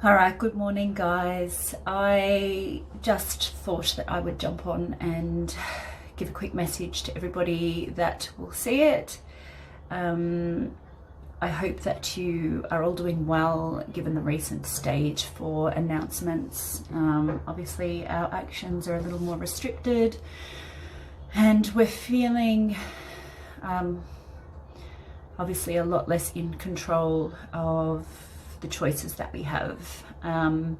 All right, good morning, guys. I just thought that I would jump on and give a quick message to everybody that will see it. I hope that you are all doing well given the recent stage for announcements. Obviously, our actions are a little more restricted and we're feeling obviously a lot less in control of the choices that we have. And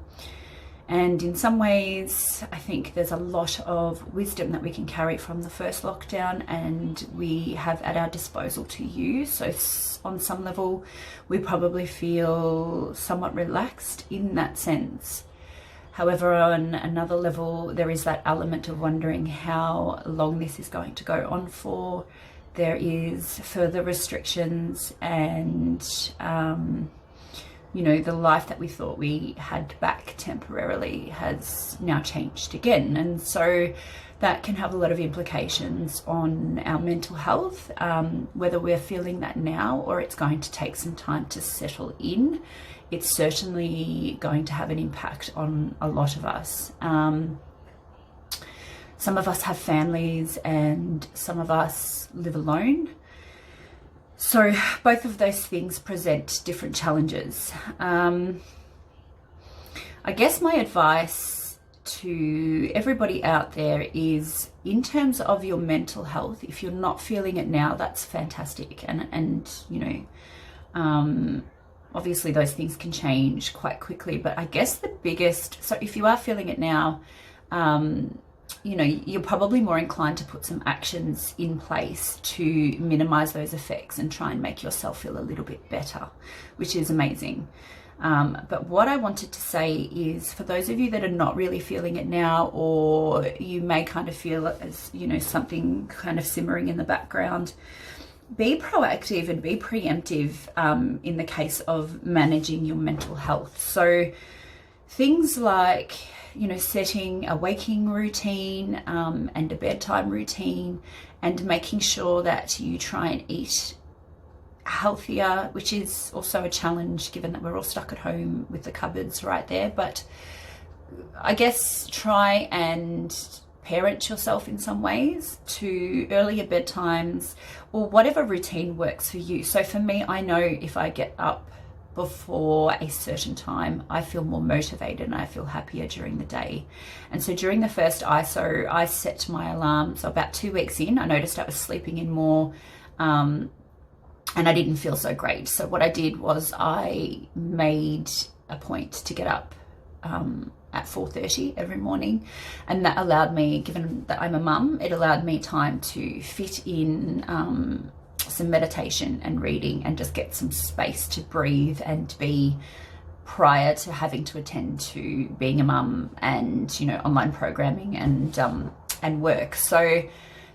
in some ways, I think there's a lot of wisdom that we can carry from the first lockdown and we have at our disposal to use. So on some level, we probably feel somewhat relaxed in that sense. However, on another level, there is that element of wondering how long this is going to go on for. There is further restrictions and the life that we thought we had back temporarily has now changed again. And so that can have a lot of implications on our mental health, whether we're feeling that now or it's going to take some time to settle in. It's certainly going to have an impact on a lot of us. Some of us have families and some of us live alone. So both of those things present different challenges. I guess my advice to everybody out there is, in terms of your mental health, if you're not feeling it now, that's fantastic. And obviously those things can change quite quickly. But I guess so if you are feeling it now, you're probably more inclined to put some actions in place to minimize those effects and try and make yourself feel a little bit better, which is amazing. But what I wanted to say is, for those of you that are not really feeling it now, or you may kind of feel it as, something kind of simmering in the background, be proactive and be preemptive in the case of managing your mental health. So things like setting a waking routine and a bedtime routine, and making sure that you try and eat healthier, which is also a challenge given that we're all stuck at home with the cupboards right there. But I guess try and parent yourself in some ways to earlier bedtimes or whatever routine works for you. So for me, I know if I get up before a certain time, I feel more motivated and I feel happier during the day. And so during the first ISO, I set my alarm. So about 2 weeks in, I noticed I was sleeping in more and I didn't feel so great. So what I did was I made a point to get up at 4:30 every morning. And that allowed me, given that I'm a mum, it allowed me time to fit in some meditation and reading and just get some space to breathe and be, prior to having to attend to being a mum and online programming and work. So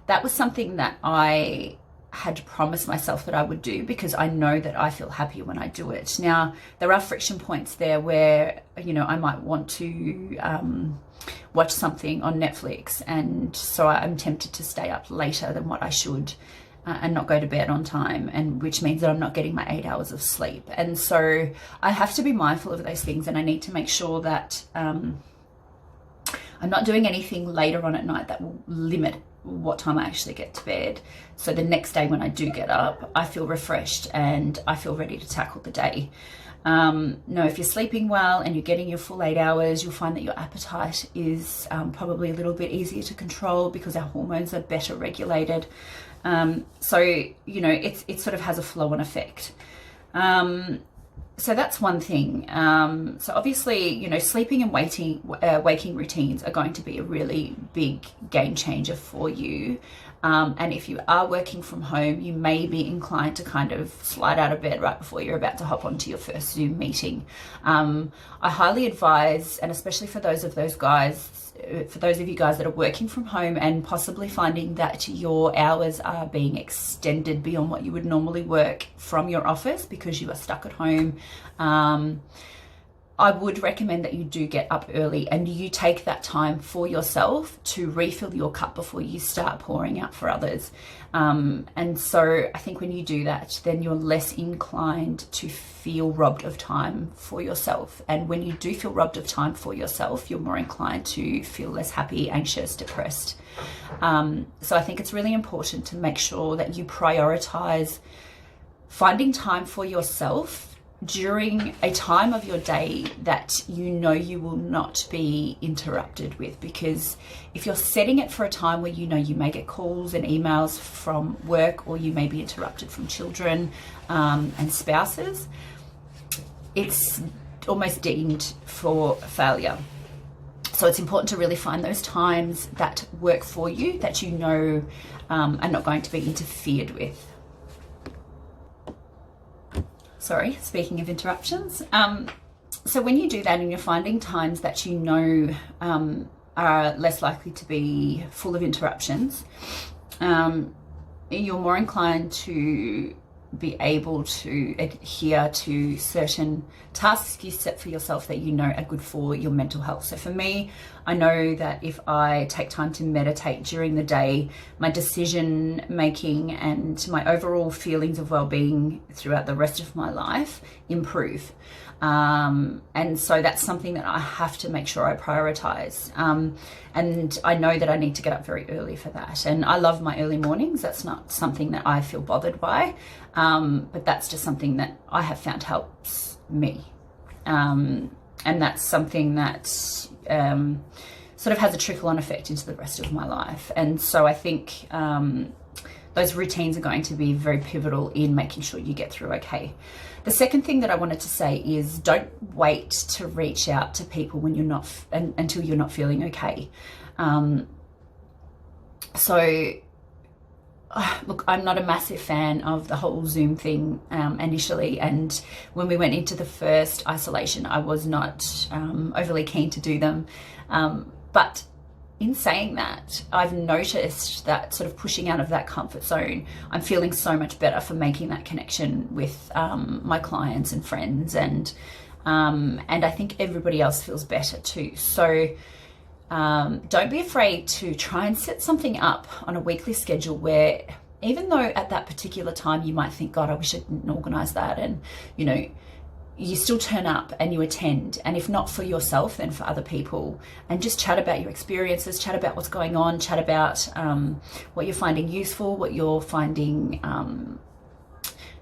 that was something that I had promised myself that I would do, because I know that I feel happier when I do it. Now there are friction points there where I might want to watch something on Netflix, and so I'm tempted to stay up later than what I should and not go to bed on time, and which means that I'm not getting my 8 hours of sleep. And so I have to be mindful of those things, and I need to make sure that I'm not doing anything later on at night that will limit what time I actually get to bed. So the next day when I do get up, I feel refreshed and I feel ready to tackle the day. If you're sleeping well and you're getting your full 8 hours, you'll find that your appetite is probably a little bit easier to control because our hormones are better regulated. So it sort of has a flow-on effect. So that's one thing. So obviously, sleeping and waking routines are going to be a really big game changer for you. And if you are working from home, you may be inclined to kind of slide out of bed right before you're about to hop onto your first Zoom meeting. I highly advise, and especially for those of you guys that are working from home and possibly finding that your hours are being extended beyond what you would normally work from your office because you are stuck at home. I would recommend that you do get up early and you take that time for yourself to refill your cup before you start pouring out for others. And so I think when you do that, then you're less inclined to feel robbed of time for yourself. And when you do feel robbed of time for yourself, you're more inclined to feel less happy, anxious, depressed. So I think it's really important to make sure that you prioritize finding time for yourself during a time of your day that you know you will not be interrupted with. Because if you're setting it for a time where you know you may get calls and emails from work, or you may be interrupted from children and spouses, it's almost deemed for failure. So it's important to really find those times that work for you, that you know are not going to be interfered with. Sorry, speaking of interruptions. So when you do that and you're finding times that you know are less likely to be full of interruptions, you're more inclined to be able to adhere to certain tasks you set for yourself that you know are good for your mental health. So for me, I know that if I take time to meditate during the day, my decision making and my overall feelings of well-being throughout the rest of my life improve. And so that's something that I have to make sure I prioritize. And I know that I need to get up very early for that. And I love my early mornings. That's not something that I feel bothered by. But that's just something that I have found helps me. And that's something that sort of has a trickle-on effect into the rest of my life. And so I think those routines are going to be very pivotal in making sure you get through okay. The second thing that I wanted to say is don't wait to reach out to people when you're not until you're not feeling okay. Look, I'm not a massive fan of the whole Zoom thing initially, and when we went into the first isolation, I was not overly keen to do them. But in saying that, I've noticed that sort of pushing out of that comfort zone, I'm feeling so much better for making that connection with my clients and friends, and I think everybody else feels better too. So don't be afraid to try and set something up on a weekly schedule where, even though at that particular time you might think, God, I wish I didn't organize that, and you know, you still turn up and you attend, and if not for yourself, then for other people, and just chat about your experiences, chat about what's going on, chat about what you're finding useful, what you're finding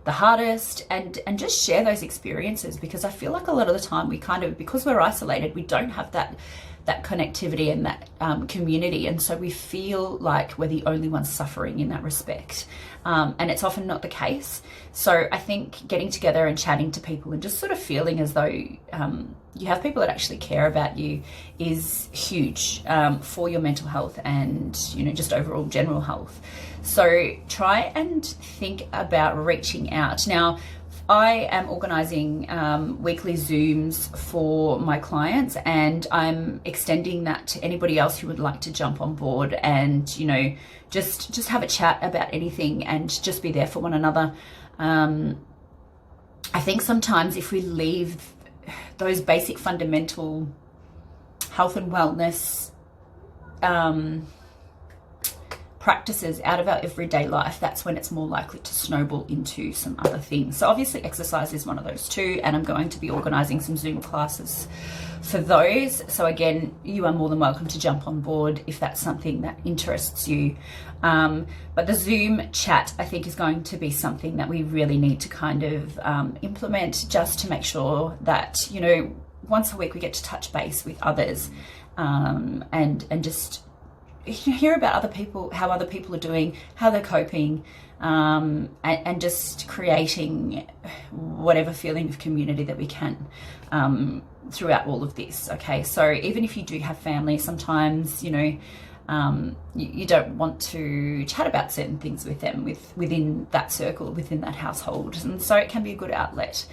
the hardest, and just share those experiences. Because I feel like a lot of the time we kind of, because we're isolated, we don't have that connectivity and that community, and so we feel like we're the only ones suffering in that respect, and it's often not the case. So I think getting together and chatting to people and just sort of feeling as though you have people that actually care about you is huge for your mental health and, you know, just overall general health. So try and think about reaching out. Now, I am organising weekly Zooms for my clients, and I'm extending that to anybody else who would like to jump on board and, you know, just have a chat about anything and just be there for one another. I think sometimes if we leave those basic fundamental health and wellness practices out of our everyday life, that's when it's more likely to snowball into some other things. So obviously exercise is one of those too, and I'm going to be organising some Zoom classes for those. So again, you are more than welcome to jump on board if that's something that interests you. But the Zoom chat, I think, is going to be something that we really need to kind of implement, just to make sure that, you know, once a week we get to touch base with others, and just hear about other people, how other people are doing, how they're coping, and just creating whatever feeling of community that we can throughout all of this. Okay, so even if you do have family, sometimes, you know, You don't want to chat about certain things with them within that circle, within that household. And so it can be a good outlet.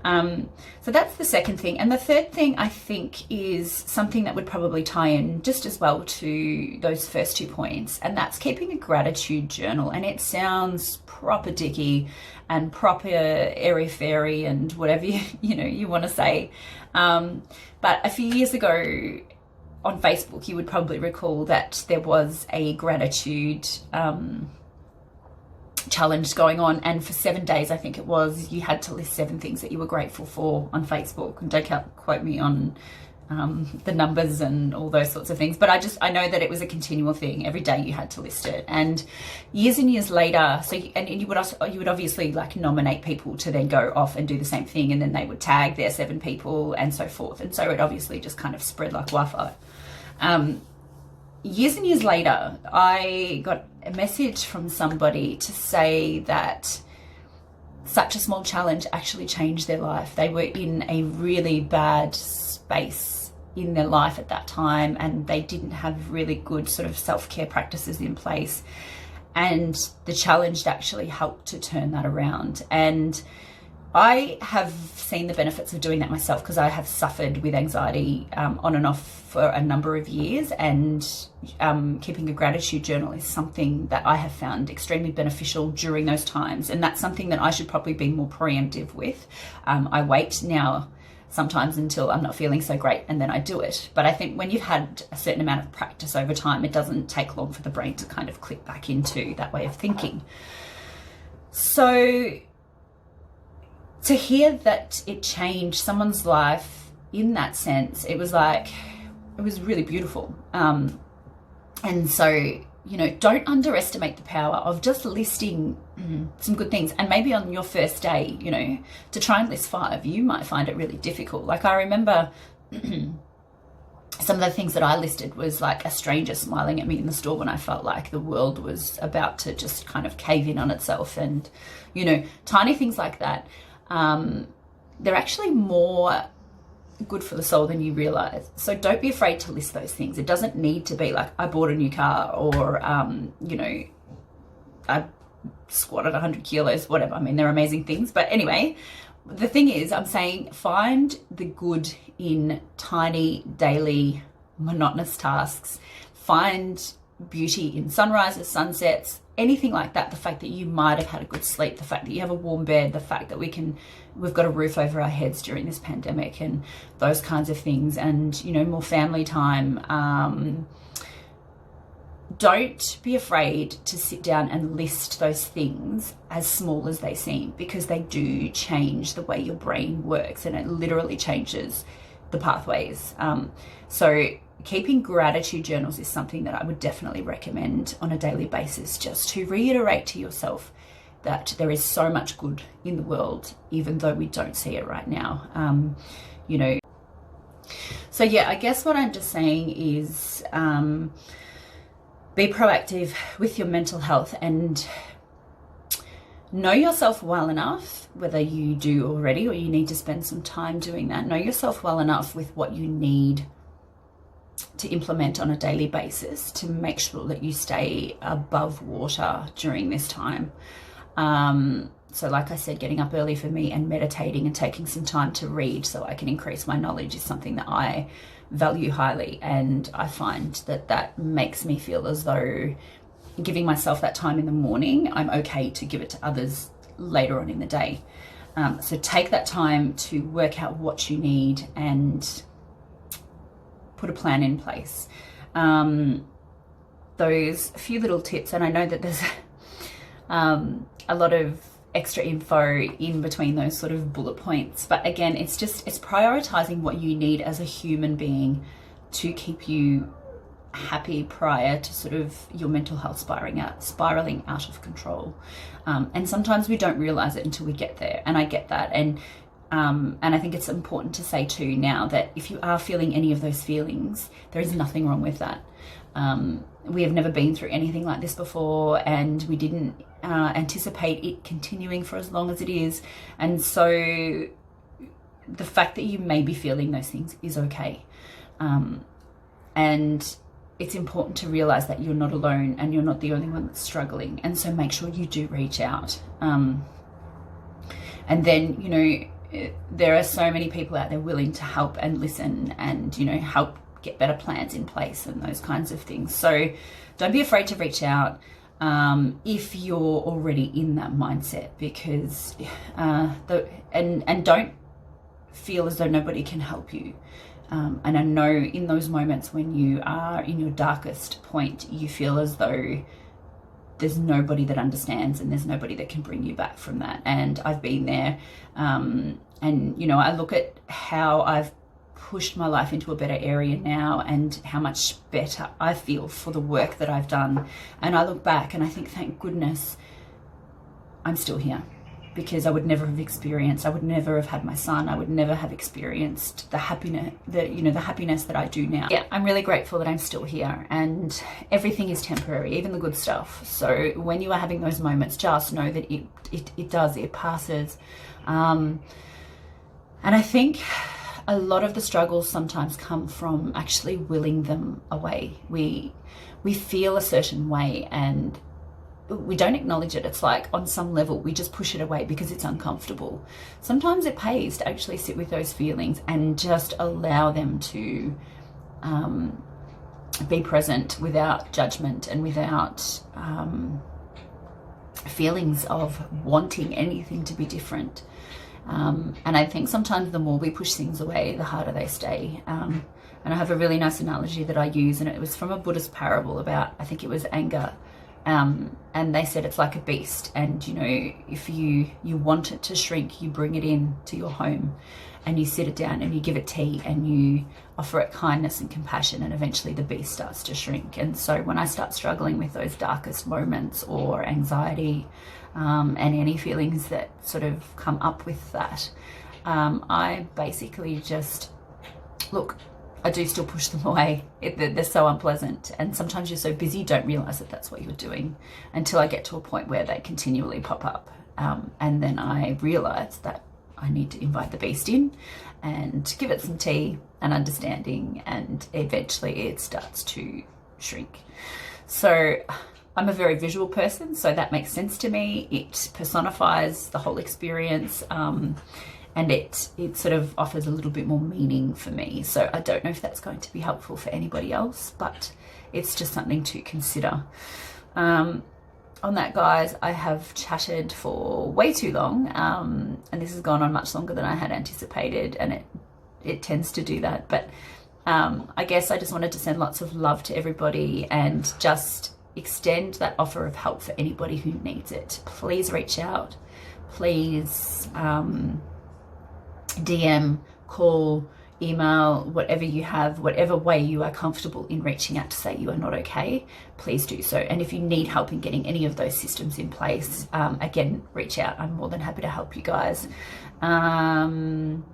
So that's the second thing. And the third thing, I think, is something that would probably tie in just as well to those first 2 points, and that's keeping a gratitude journal. And it sounds proper dicky and proper airy-fairy and whatever you want to say. But a few years ago on Facebook, you would probably recall that there was a gratitude challenge going on, and for 7 days, I think it was, you had to list 7 things that you were grateful for on Facebook. And don't quote me on the numbers and all those sorts of things, but I know that it was a continual thing. Every day you had to list it. And years later, you would obviously like nominate people to then go off and do the same thing, and then they would tag their 7 people and so forth. And so it obviously just kind of spread like Wi-Fi. Years and years later, I got a message from somebody to say that such a small challenge actually changed their life. They were in a really bad space in their life at that time, and they didn't have really good sort of self-care practices in place. And the challenge actually helped to turn that around. And I have seen the benefits of doing that myself, because I have suffered with anxiety on and off for a number of years, and keeping a gratitude journal is something that I have found extremely beneficial during those times. And that's something that I should probably be more preemptive with. I wait now sometimes until I'm not feeling so great, and then I do it. But I think when you've had a certain amount of practice over time, it doesn't take long for the brain to kind of click back into that way of thinking. So to hear that it changed someone's life in that sense, it was really beautiful. And so, don't underestimate the power of just listing some good things. And maybe on your first day, to try and list 5, you might find it really difficult. Like, I remember some of the things that I listed was like a stranger smiling at me in the store when I felt like the world was about to just kind of cave in on itself. And, tiny things like that. They're actually more good for the soul than you realize. So don't be afraid to list those things. It doesn't need to be like, I bought a new car, or I squatted 100 kilos, whatever. I mean, they're amazing things. But anyway, the thing is, I'm saying find the good in tiny, daily, monotonous tasks. Find beauty in sunrises, sunsets, anything like that. The fact that you might have had a good sleep, the fact that you have a warm bed, the fact that we've got a roof over our heads during this pandemic, and those kinds of things, and more family time. Don't be afraid to sit down and list those things, as small as they seem, because they do change the way your brain works, and it literally changes the pathways. So keeping gratitude journals is something that I would definitely recommend on a daily basis, just to reiterate to yourself that there is so much good in the world, even though we don't see it right now. So yeah, I guess what I'm just saying is be proactive with your mental health, and know yourself well enough, whether you do already or you need to spend some time doing that. Know yourself well enough with what you need to implement on a daily basis to make sure that you stay above water during this time. So like I said, getting up early for me and meditating and taking some time to read so I can increase my knowledge is something that I value highly. And I find that makes me feel as though giving myself that time in the morning, I'm okay to give it to others later on in the day. So take that time to work out what you need and put a plan in place. Those few little tips, and I know that there's a lot of extra info in between those sort of bullet points, but again, it's prioritizing what you need as a human being to keep you happy prior to sort of your mental health spiraling out of control. And sometimes we don't realize it until we get there, and I get that. And I think it's important to say too now that if you are feeling any of those feelings, there is nothing wrong with that. We have never been through anything like this before, and we didn't anticipate it continuing for as long as it is. And so the fact that you may be feeling those things is okay. And it's important to realize that you're not alone and you're not the only one that's struggling. And so make sure you do reach out. And then, you know, there are so many people out there willing to help and listen and, you know, help get better plans in place and those kinds of things. So don't be afraid to reach out if you're already in that mindset, because and don't feel as though nobody can help you. And I know in those moments when you are in your darkest point, you feel as though there's nobody that understands and there's nobody that can bring you back from that. And I've been there. And, you know, I look at how I've pushed my life into a better area now and how much better I feel for the work that I've done. And I look back and I think, thank goodness I'm still here. Because I would never have experienced, I would never have had my son, I would never have experienced the happiness, the happiness that I do now. Yeah, I'm really grateful that I'm still here, and everything is temporary, even the good stuff. So when you are having those moments, just know that it passes. And I think a lot of the struggles sometimes come from actually willing them away. We feel a certain way and we don't acknowledge it. It's like on some level we just push it away because it's uncomfortable. Sometimes it pays to actually sit with those feelings and just allow them to be present without judgment and without feelings of wanting anything to be different. And I think sometimes the more we push things away, the harder they stay. And I have a really nice analogy that I use, and it was from a Buddhist parable about, I think it was anger. And they said it's like a beast, and you know, if you want it to shrink, you bring it in to your home and you sit it down and you give it tea and you offer it kindness and compassion, and eventually the beast starts to shrink. And so when I start struggling with those darkest moments or anxiety and any feelings that sort of come up with that, I basically just look, I do still push them away. They're so unpleasant, and sometimes you're so busy you don't realize that that's what you're doing until I get to a point where they continually pop up, and then I realize that I need to invite the beast in and give it some tea and understanding, and eventually it starts to shrink. So I'm a very visual person, so that makes sense to me. It personifies the whole experience, and it sort of offers a little bit more meaning for me. So I don't know if that's going to be helpful for anybody else, but it's just something to consider. On that, guys, I have chatted for way too long, and this has gone on much longer than I had anticipated, and it tends to do that. But I guess I just wanted to send lots of love to everybody and just extend that offer of help for anybody who needs it. Please reach out. Please DM, call, email, whatever you have, whatever way you are comfortable in reaching out to say you are not okay, please do so. And if you need help in getting any of those systems in place, again, reach out. I'm more than happy to help you guys. And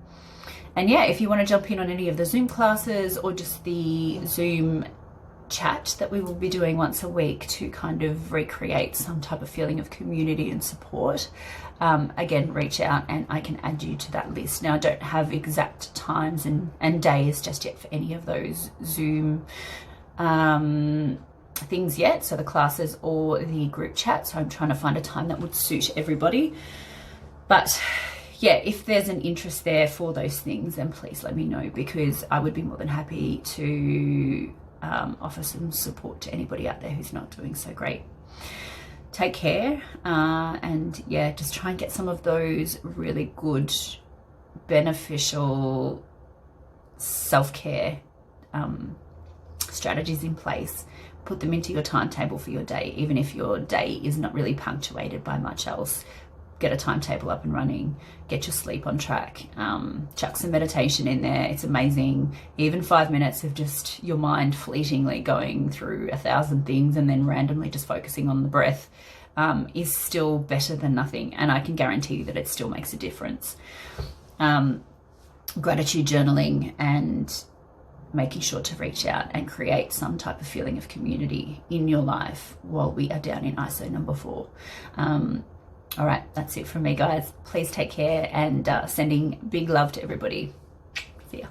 yeah, if you want to jump in on any of the Zoom classes or just the Zoom chat that we will be doing once a week to kind of recreate some type of feeling of community and support, again, reach out and I can add you to that list. Now, I don't have exact times and days just yet for any of those Zoom things yet, so the classes or the group chat, so I'm trying to find a time that would suit everybody. But yeah, if there's an interest there for those things, then please let me know, because I would be more than happy to offer some support to anybody out there who's not doing so great. Take care, and yeah, just try and get some of those really good, beneficial self-care strategies in place. Put them into your timetable for your day, even if your day is not really punctuated by much else. Get a timetable up and running, get your sleep on track, chuck some meditation in there. It's amazing. Even 5 minutes of just your mind fleetingly going through 1,000 things and then randomly just focusing on the breath is still better than nothing. And I can guarantee you that it still makes a difference. Gratitude journaling and making sure to reach out and create some type of feeling of community in your life while we are down in ISO number 4. All right, that's it from me, guys. Please take care, and sending big love to everybody. See ya.